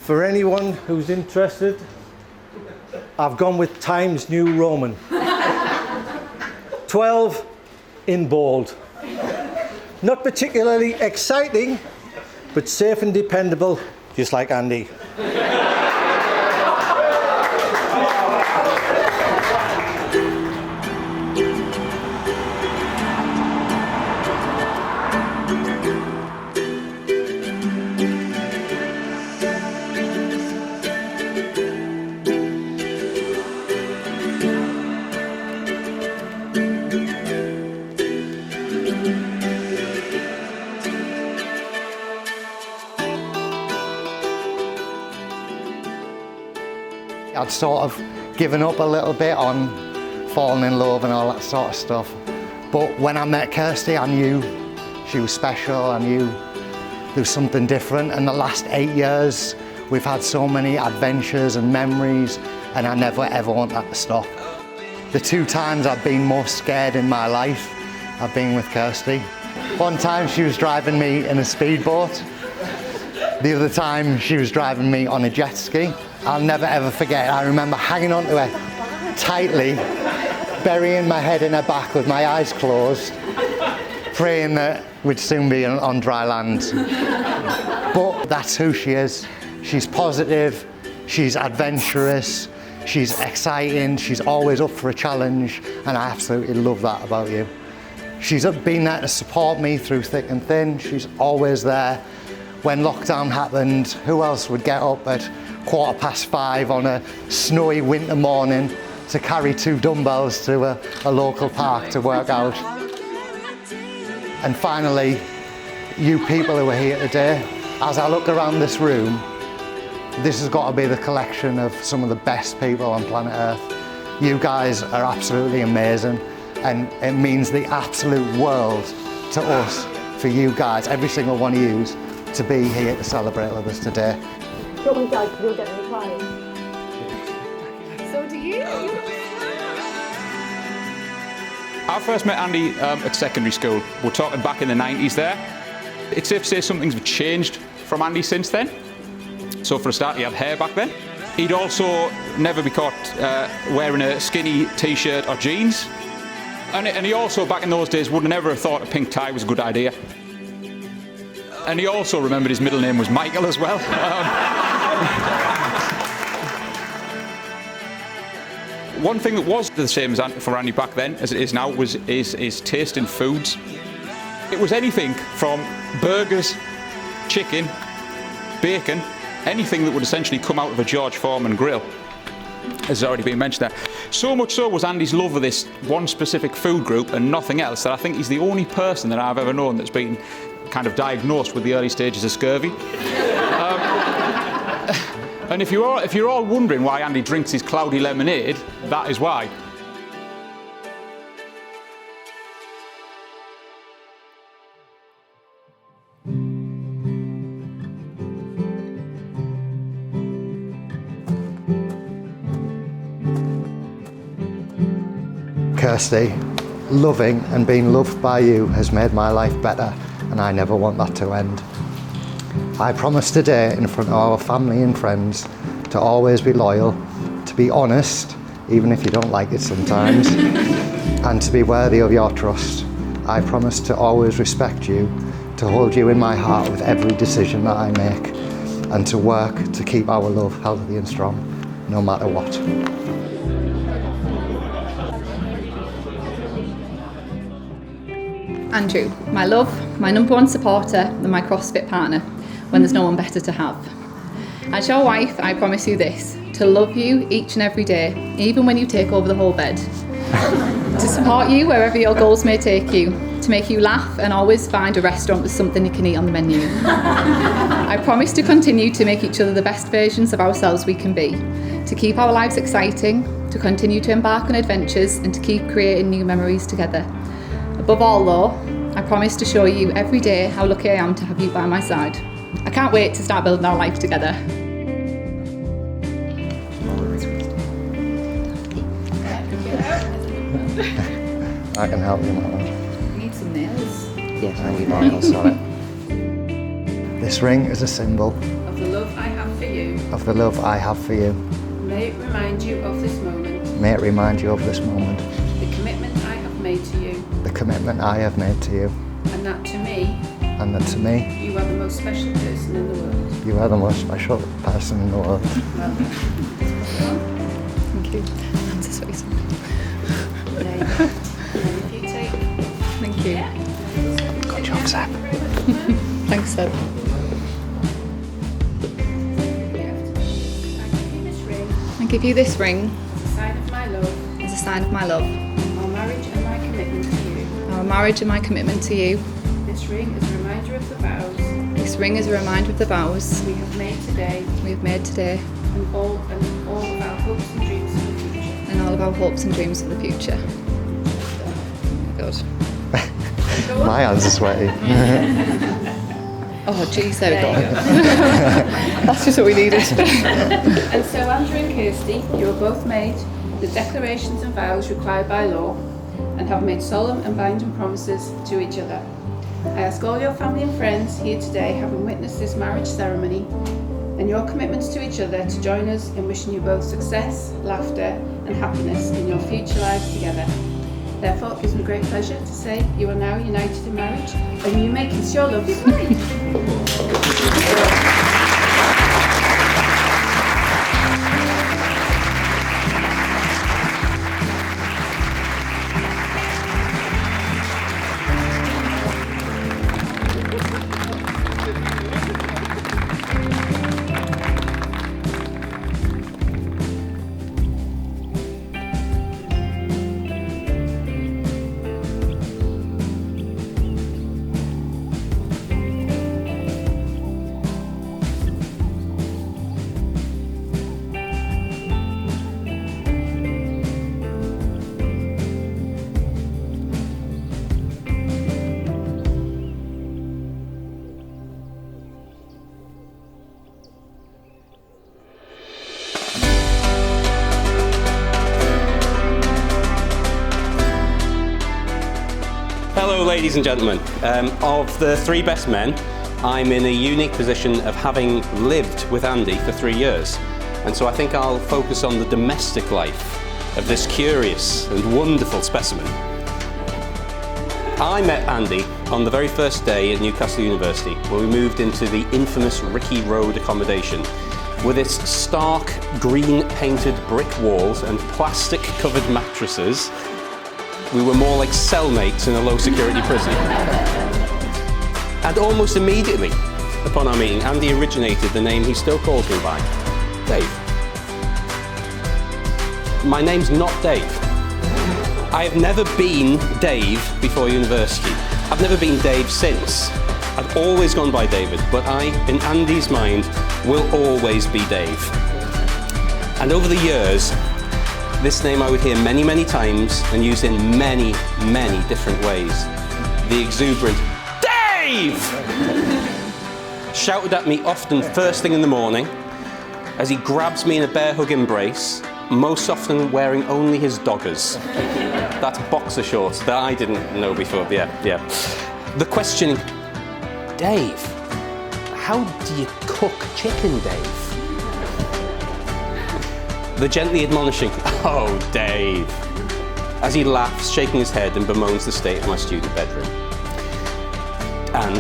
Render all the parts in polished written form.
For anyone who's interested, I've gone with Times New Roman. 12 in bold. Not particularly exciting, but safe and dependable, just like Andy. I'd sort of given up a little bit on falling in love and all that sort of stuff. But when I met Kirsty, I knew she was special. I knew there was something different. And the last 8 years, we've had so many adventures and memories, and I never ever want that to stop. The 2 times I've been most scared in my life, I've been with Kirsty. One time she was driving me in a speedboat. The other time she was driving me on a jet ski. I'll never ever forget. I remember hanging onto her tightly, burying my head in her back with my eyes closed, praying that we'd soon be on dry land. But that's who she is. She's positive, she's adventurous, she's exciting, she's always up for a challenge, and I absolutely love that about you. She's been there to support me through thick and thin. She's always there. When lockdown happened, who else would get up at 5:15 on a snowy winter morning to carry 2 dumbbells to a local park to work out? And finally, you people who are here today, as I look around this room, this has got to be the collection of some of the best people on planet Earth. You guys are absolutely amazing, and it means the absolute world to us for you guys, every single one of you, to be here to celebrate with us today. You'll get any prize. So do you? I first met Andy at secondary school. We're talking back in the 90s there. It's safe to say some things have changed from Andy since then. So for a start, he had hair back then. He'd also never be caught wearing a skinny t-shirt or jeans. And he also, back in those days, would never have thought a pink tie was a good idea. And he also remembered his middle name was Michael as well. One thing that was the same as for Andy back then as it is now was his taste in foods. It was anything from burgers, chicken, bacon, anything that would essentially come out of a George Foreman grill, as has already been mentioned there. So much so was Andy's love of this one specific food group and nothing else, that I think he's the only person that I've ever known that's been kind of diagnosed with the early stages of scurvy. And if you're all wondering why Andy drinks his cloudy lemonade, that is why. Kirsty, loving and being loved by you has made my life better, and I never want that to end. I promise today in front of our family and friends to always be loyal, to be honest, even if you don't like it sometimes, and to be worthy of your trust. I promise to always respect you, to hold you in my heart with every decision that I make, and to work to keep our love healthy and strong, no matter what. Andrew, my love, my #1 supporter and my CrossFit partner when there's no one better to have. As your wife, I promise you this, to love you each and every day, even when you take over the whole bed. To support you wherever your goals may take you, to make you laugh and always find a restaurant with something you can eat on the menu. I promise to continue to make each other the best versions of ourselves we can be, to keep our lives exciting, to continue to embark on adventures and to keep creating new memories together. Above all though, I promise to show you every day how lucky I am to have you by my side. I can't wait to start building our life together. I can help you with that one. You need some nails. Yes, I need nails on it. This ring is a symbol Of the love I have have for you. of the love I have for you. May it remind you of this moment, May it remind you of this moment, the commitment I have made to you, the commitment I have made to you, and that to me, and that to me, you are the most special person in the world. you are the most special person in the world. Well done. Thank you. That's a sweet one. There you go. And if you take... Thank you. Yeah. Good job, Seb. Thanks, Seb. I give you this ring I give you this ring as a sign of my love, as a sign of my love, our marriage and my commitment to you. our marriage and my commitment to you. This ring is a reminder of the vows This ring is a reminder of the vows we have made today we have made today and all of our hopes and dreams for the future. and all of our hopes and dreams for the future. Good. My hands are sweaty. Oh, geez, there we There you go. go. That's just what we needed. And so Andrew and Kirsty, you have both made the declarations and vows required by law and have made solemn and binding promises to each other. I ask all your family and friends here today, having witnessed this marriage ceremony and your commitments to each other, to join us in wishing you both success, laughter and happiness in your future lives together. Therefore, it gives me great pleasure to say you are now united in marriage and you may kiss your lovely bride. Hello ladies and gentlemen. Of the three best men, I'm in a unique position of having lived with Andy for 3 years, and so I think I'll focus on the domestic life of this curious and wonderful specimen. I met Andy on the very first day at Newcastle University, where we moved into the infamous Ricky Road accommodation with its stark green painted brick walls and plastic covered mattresses. We were more like cellmates in a low security prison. And almost immediately upon our meeting, Andy originated the name he still calls me by, Dave. My name's not Dave. I have never been Dave before university. I've never been Dave since. I've always gone by David, but I, in Andy's mind, will always be Dave. And over the years, this name I would hear many, many times and used in many, many different ways. The exuberant Dave! Shouted at me often first thing in the morning as he grabs me in a bear hug embrace, most often wearing only his doggers. That's boxer shorts that I didn't know before, yeah. The questioning, Dave, how do you cook chicken, Dave? The gently admonishing, oh, Dave, as he laughs, shaking his head and bemoans the state of my student bedroom. And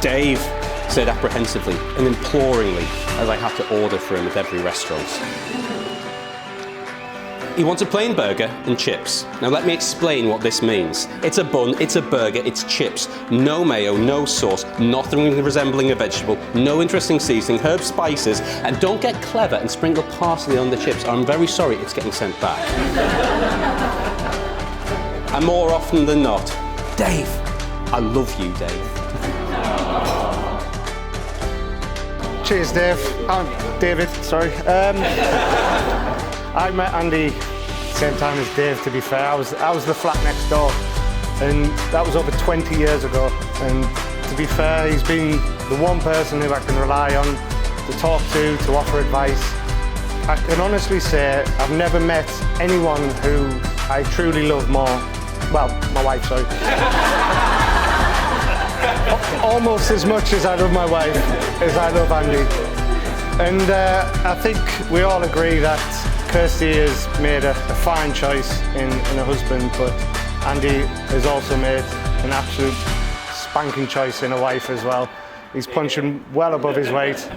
Dave said apprehensively and imploringly as I had to order for him at every restaurant. He wants a plain burger and chips. Now let me explain what this means. It's a bun, it's a burger, it's chips. No mayo, no sauce, nothing resembling a vegetable, no interesting seasoning, herb spices, and don't get clever and sprinkle parsley on the chips. I'm very sorry, it's getting sent back. And more often than not, Dave, I love you, Dave. Cheers, Dave. David, sorry. I met Andy same time as Dave, to be fair. I was the flat next door, and that was over 20 years ago. And to be fair, he's been the one person who I can rely on to talk to offer advice. I can honestly say I've never met anyone who I truly love more. Well, my wife, sorry. Almost as much as I love my wife, as I love Andy. And I think we all agree that Kirsty has made a fine choice in a husband, but Andy has also made an absolute spanking choice in a wife as well. He's punching well above his weight.